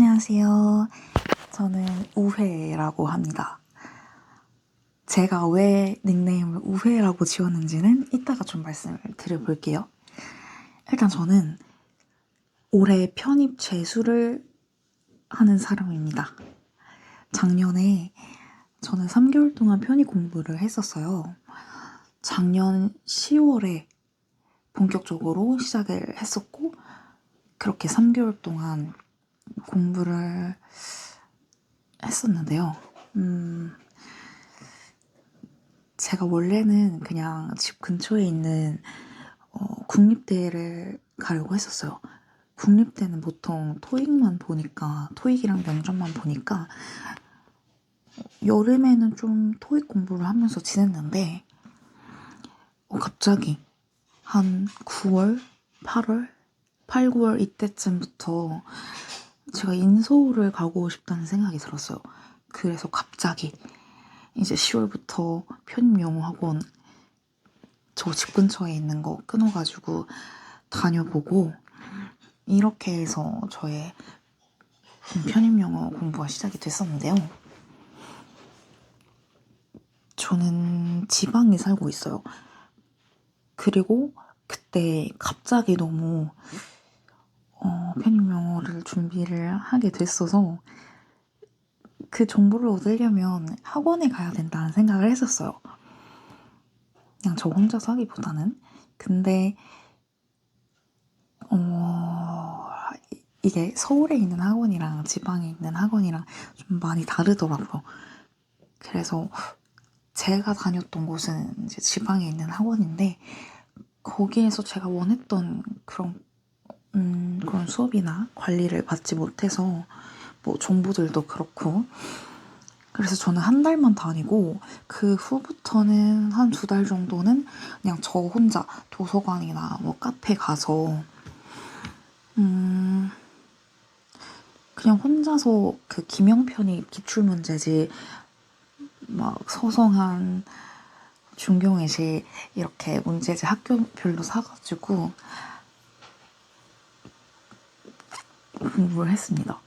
안녕하세요. 저는 우회라고 합니다. 제가 왜 닉네임을 우회라고 지었는지는 이따가 좀 말씀을 드려볼게요. 일단 저는 올해 편입 재수를 하는 사람입니다. 작년에 저는 3개월 동안 편입 공부를 했었어요. 작년 10월에 본격적으로 시작을 했었고, 그렇게 3개월 동안 공부를 했었는데요. 제가 원래는 그냥 집 근처에 있는 국립대를 가려고 했었어요. 국립대는 보통 토익만 보니까, 토익이랑 면접만 보니까 여름에는 좀 토익 공부를 하면서 지냈는데 갑자기 한 9월, 8월, 8, 9월 이때쯤부터 제가 인서울을 가고 싶다는 생각이 들었어요. 그래서 갑자기 이제 10월부터 편입영어학원 저 집 근처에 있는 거 끊어가지고 다녀보고 이렇게 해서 저의 편입영어 공부가 시작이 됐었는데요. 저는 지방에 살고 있어요. 그리고 그때 갑자기 너무 편입영어를 준비를 하게 됐어서 그 정보를 얻으려면 학원에 가야 된다는 생각을 했었어요. 그냥 저 혼자서 하기보다는. 근데 이게 서울에 있는 학원이랑 지방에 있는 학원이랑 좀 많이 다르더라고요. 그래서 제가 다녔던 곳은 이제 지방에 있는 학원인데 거기에서 제가 원했던 그런 수업이나 관리를 받지 못해서 뭐 정보들도 그렇고 그래서 저는 한 달만 다니고 그 후부터는 한 2달 정도는 그냥 저 혼자 도서관이나 뭐 카페 가서 그냥 혼자서 그 김영편이 기출문제지 막 서성한 중경예시 이렇게 문제지 학교별로 사가지고 공부를 했습니다.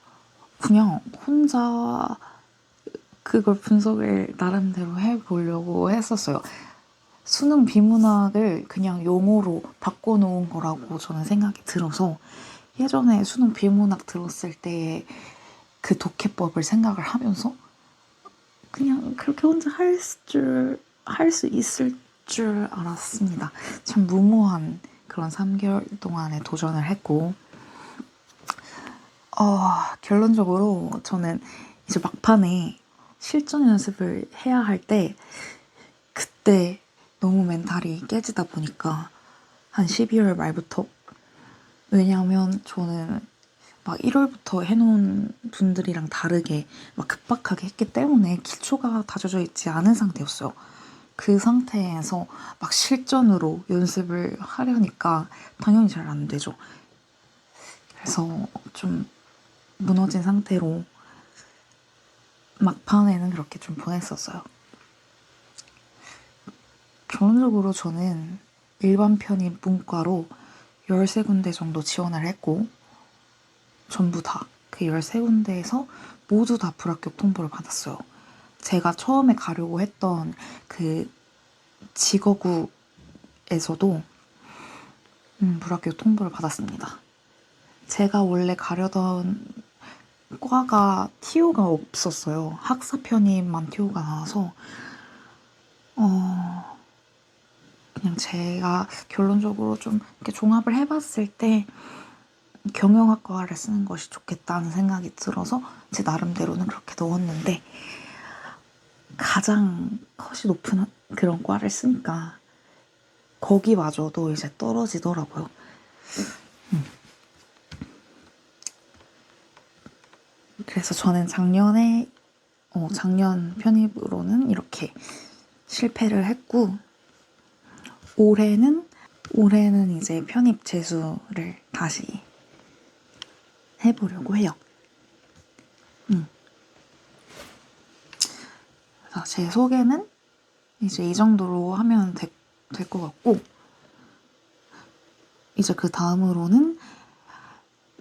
그냥 혼자 그걸 분석을 나름대로 해보려고 했었어요. 수능 비문학을 그냥 용어로 바꿔놓은 거라고 저는 생각이 들어서 예전에 수능 비문학 들었을 때 그 독해법을 생각을 하면서 그냥 그렇게 혼자 할 수 있을 줄 알았습니다. 참 무모한 그런 3개월 동안에 도전을 했고 결론적으로 저는 이제 막판에 실전 연습을 해야 할 때 그때 너무 멘탈이 깨지다 보니까 한 12월 말부터 왜냐하면 저는 막 1월부터 해놓은 분들이랑 다르게 막 급박하게 했기 때문에 기초가 다져져 있지 않은 상태였어요. 그 상태에서 막 실전으로 연습을 하려니까 당연히 잘 안 되죠. 그래서 좀 무너진 상태로 막판에는 그렇게 좀 보냈었어요. 결론적으로 저는 일반 편입 문과로 13군데 정도 지원을 했고 전부 다 그 13군데에서 모두 다 불합격 통보를 받았어요. 제가 처음에 가려고 했던 그 직어구에서도 불합격 통보를 받았습니다. 제가 원래 가려던 과가 TO가 없었어요. 학사 편입만 TO가 나와서 그냥 제가 결론적으로 좀 이렇게 종합을 해봤을 때 경영학과를 쓰는 것이 좋겠다는 생각이 들어서 제 나름대로는 그렇게 넣었는데 가장 컷이 높은 그런 과를 쓰니까 거기마저도 이제 떨어지더라고요. 그래서 저는 작년 편입으로는 이렇게 실패를 했고 올해는 이제 편입 재수를 다시 해보려고 해요. 그래서 제 소개는 이제 이 정도로 하면 될 것 같고 이제 그 다음으로는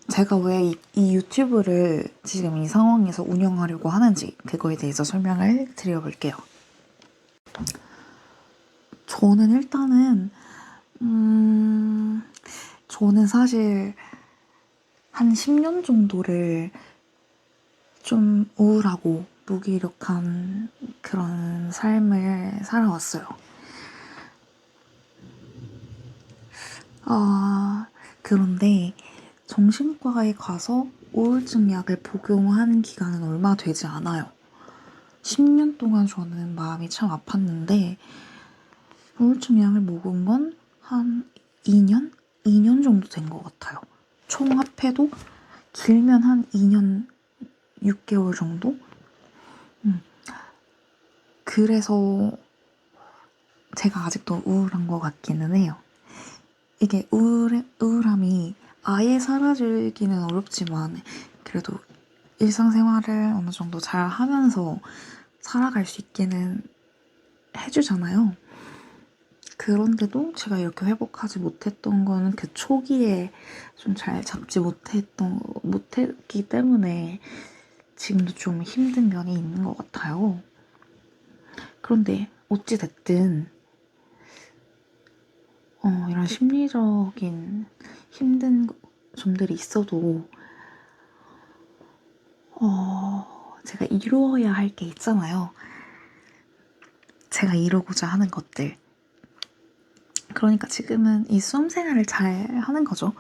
제가 왜 이 유튜브를 지금 이 상황에서 운영하려고 하는지 그거에 대해서 설명을 드려볼게요. 저는 일단은 저는 사실 한 10년 정도를 좀 우울하고 무기력한 그런 삶을 살아왔어요. 그런데 정신과에 가서 우울증 약을 복용한 기간은 얼마 되지 않아요. 10년 동안 저는 마음이 참 아팠는데 우울증 약을 먹은 건 한 2년? 2년 정도 된 것 같아요. 총 합해도 길면 한 2년 6개월 정도? 그래서 제가 아직도 우울한 것 같기는 해요. 이게 우울함이 아예 사라지기는 어렵지만 그래도 일상생활을 어느 정도 잘 하면서 살아갈 수 있게는 해주잖아요. 그런데도 제가 이렇게 회복하지 못했던 거는 그 초기에 좀 잘 잡지 못했기 때문에 지금도 좀 힘든 면이 있는 것 같아요. 그런데 어찌됐든 이런 심리적인 힘든 점들이 있어도 제가 이루어야 할 게 있잖아요. 제가 이루고자 하는 것들. 그러니까 지금은 이 수험생활을 잘 하는 거죠.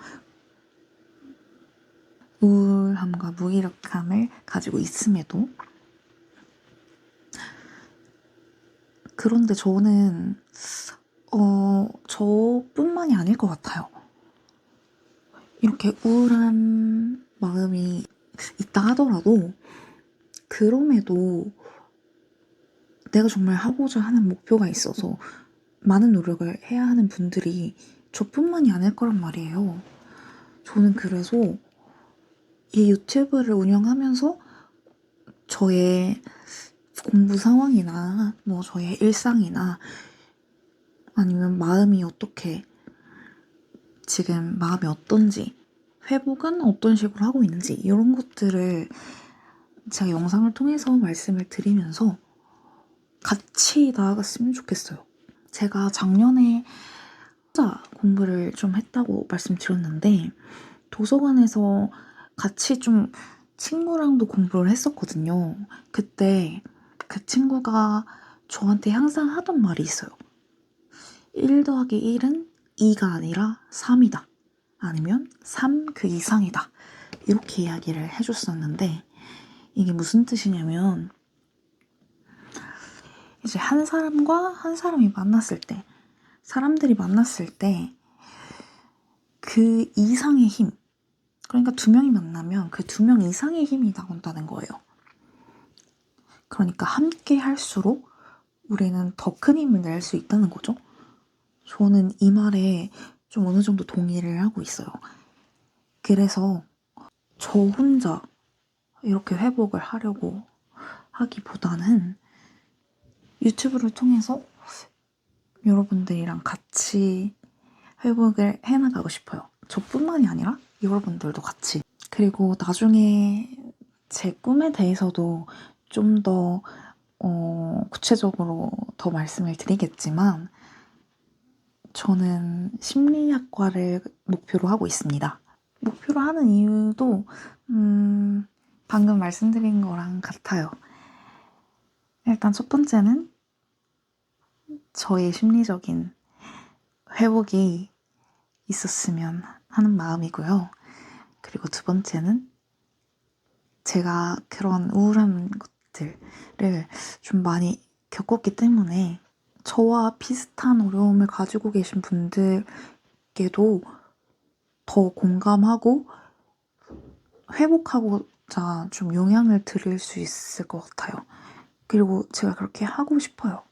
우울함과 무기력함을 가지고 있음에도. 그런데 저는 저뿐만이 아닐 것 같아요. 이렇게 우울한 마음이 있다 하더라도 그럼에도 내가 정말 하고자 하는 목표가 있어서 많은 노력을 해야 하는 분들이 저뿐만이 아닐 거란 말이에요. 저는 그래서 이 유튜브를 운영하면서 저의 공부 상황이나 뭐 저의 일상이나 아니면 마음이 어떻게 지금 마음이 어떤지 회복은 어떤 식으로 하고 있는지 이런 것들을 제가 영상을 통해서 말씀을 드리면서 같이 나아갔으면 좋겠어요. 제가 작년에 혼자 공부를 좀 했다고 말씀드렸는데 도서관에서 같이 좀 친구랑도 공부를 했었거든요. 그때 그 친구가 저한테 항상 하던 말이 있어요. 1 더하기 1은 2가 아니라 3이다. 아니면 3 그 이상이다. 이렇게 이야기를 해줬었는데 이게 무슨 뜻이냐면 이제 한 사람과 한 사람이 만났을 때 사람들이 만났을 때 그 이상의 힘 그러니까 2명이 만나면 그 2명 이상의 힘이 나온다는 거예요. 그러니까 함께 할수록 우리는 더 큰 힘을 낼 수 있다는 거죠. 저는 이 말에 좀 어느 정도 동의를 하고 있어요. 그래서 저 혼자 이렇게 회복을 하려고 하기보다는 유튜브를 통해서 여러분들이랑 같이 회복을 해나가고 싶어요. 저뿐만이 아니라 여러분들도 같이. 그리고 나중에 제 꿈에 대해서도 좀 더 구체적으로 더 말씀을 드리겠지만 저는 심리학과를 목표로 하고 있습니다. 목표로 하는 이유도 방금 말씀드린 거랑 같아요. 일단 첫 번째는 저의 심리적인 회복이 있었으면 하는 마음이고요. 그리고 두 번째는 제가 그런 우울한 것들을 좀 많이 겪었기 때문에 저와 비슷한 어려움을 가지고 계신 분들께도 더 공감하고 회복하고자 좀 영향을 드릴 수 있을 것 같아요. 그리고 제가 그렇게 하고 싶어요.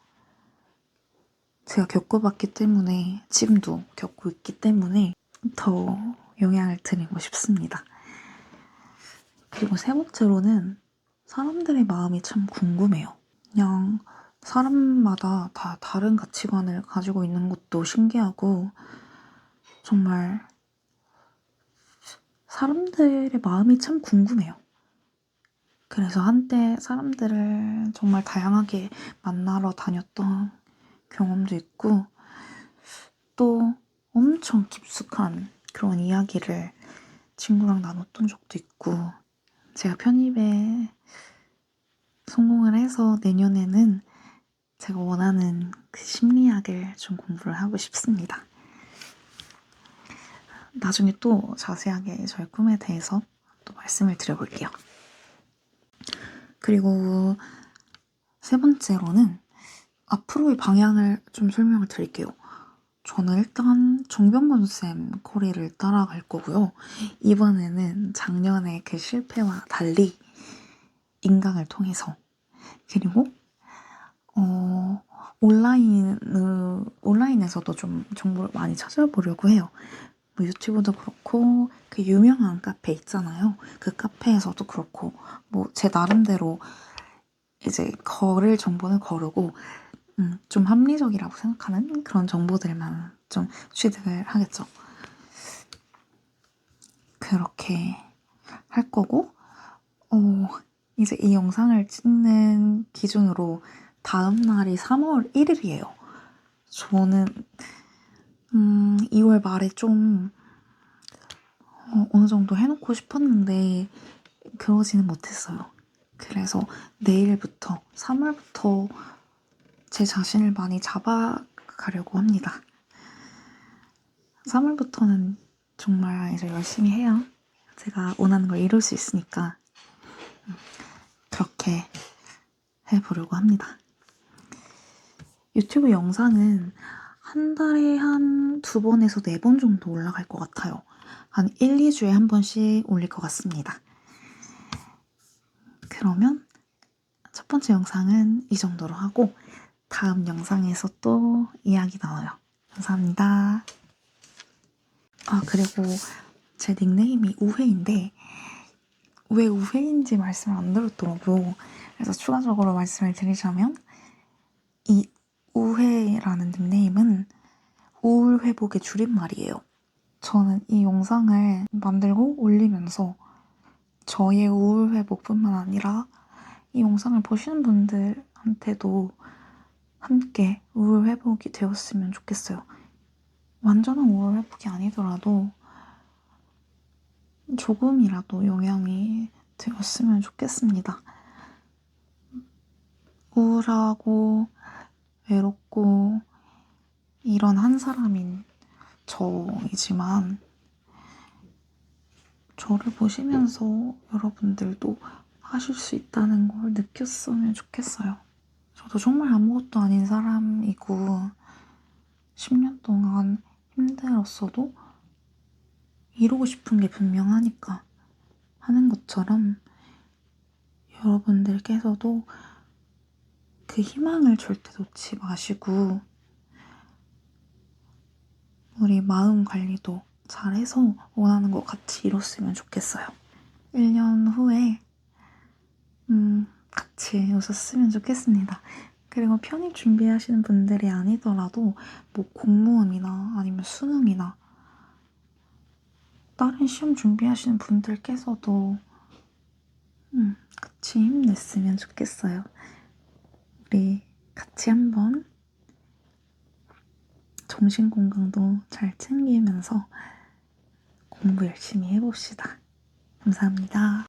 제가 겪어봤기 때문에 지금도 겪고 있기 때문에 더 영향을 드리고 싶습니다. 그리고 세 번째로는 사람들의 마음이 참 궁금해요. 그냥 사람마다 다 다른 가치관을 가지고 있는 것도 신기하고 정말 사람들의 마음이 참 궁금해요. 그래서 한때 사람들을 정말 다양하게 만나러 다녔던 경험도 있고, 또 엄청 깊숙한 그런 이야기를 친구랑 나눴던 적도 있고, 제가 편입에 성공을 해서 내년에는 제가 원하는 그 심리학을 좀 공부를 하고 싶습니다. 나중에 또 자세하게 저의 꿈에 대해서 또 말씀을 드려볼게요. 그리고 세 번째로는 앞으로의 방향을 좀 설명을 드릴게요. 저는 일단 정병건쌤 코리를 따라갈 거고요. 이번에는 작년의 그 실패와 달리 인강을 통해서, 그리고 온라인에서도 좀 정보를 많이 찾아보려고 해요. 뭐 유튜브도 그렇고 그 유명한 카페 있잖아요. 그 카페에서도 그렇고 뭐 제 나름대로 이제 거를 정보는 거르고 좀 합리적이라고 생각하는 그런 정보들만 좀 취득을 하겠죠. 그렇게 할 거고, 이제 이 영상을 찍는 기준으로 다음 날이 3월 1일이에요. 저는 2월 말에 좀 어느 정도 해놓고 싶었는데 그러지는 못했어요. 그래서 내일부터 3월부터 제 자신을 많이 잡아가려고 합니다. 3월부터는 정말 이제 열심히 해야 제가 원하는 걸 이룰 수 있으니까 그렇게 해보려고 합니다. 유튜브 영상은 한 달에 한 2번에서 4번 정도 올라갈 것 같아요. 한 1, 2주에 한 번씩 올릴 것 같습니다. 그러면 첫 번째 영상은 이 정도로 하고 다음 영상에서 또 이야기 나눠요. 감사합니다. 그리고 제 닉네임이 우회인데 왜 우회인지 말씀을 안 드렸더라고요. 그래서 추가적으로 말씀을 드리자면 이 우회라는 닉네임은 우울 회복의 줄임말이에요. 저는 이 영상을 만들고 올리면서 저의 우울 회복뿐만 아니라 이 영상을 보시는 분들한테도 함께 우울 회복이 되었으면 좋겠어요. 완전한 우울 회복이 아니더라도 조금이라도 영향이 되었으면 좋겠습니다. 우울하고 외롭고 이런 한 사람인 저이지만 저를 보시면서 여러분들도 하실 수 있다는 걸 느꼈으면 좋겠어요. 저도 정말 아무것도 아닌 사람이고 10년 동안 힘들었어도 이루고 싶은 게 분명하니까 하는 것처럼 여러분들께서도 그 희망을 절대 놓지 마시고 우리 마음 관리도 잘해서 원하는 거 같이 이뤘으면 좋겠어요. 1년 후에 같이 웃었으면 좋겠습니다. 그리고 편입 준비하시는 분들이 아니더라도 뭐 공무원이나 아니면 수능이나 다른 시험 준비하시는 분들께서도 같이 힘냈으면 좋겠어요. 우리 같이 한번 정신건강도 잘 챙기면서 공부 열심히 해봅시다. 감사합니다.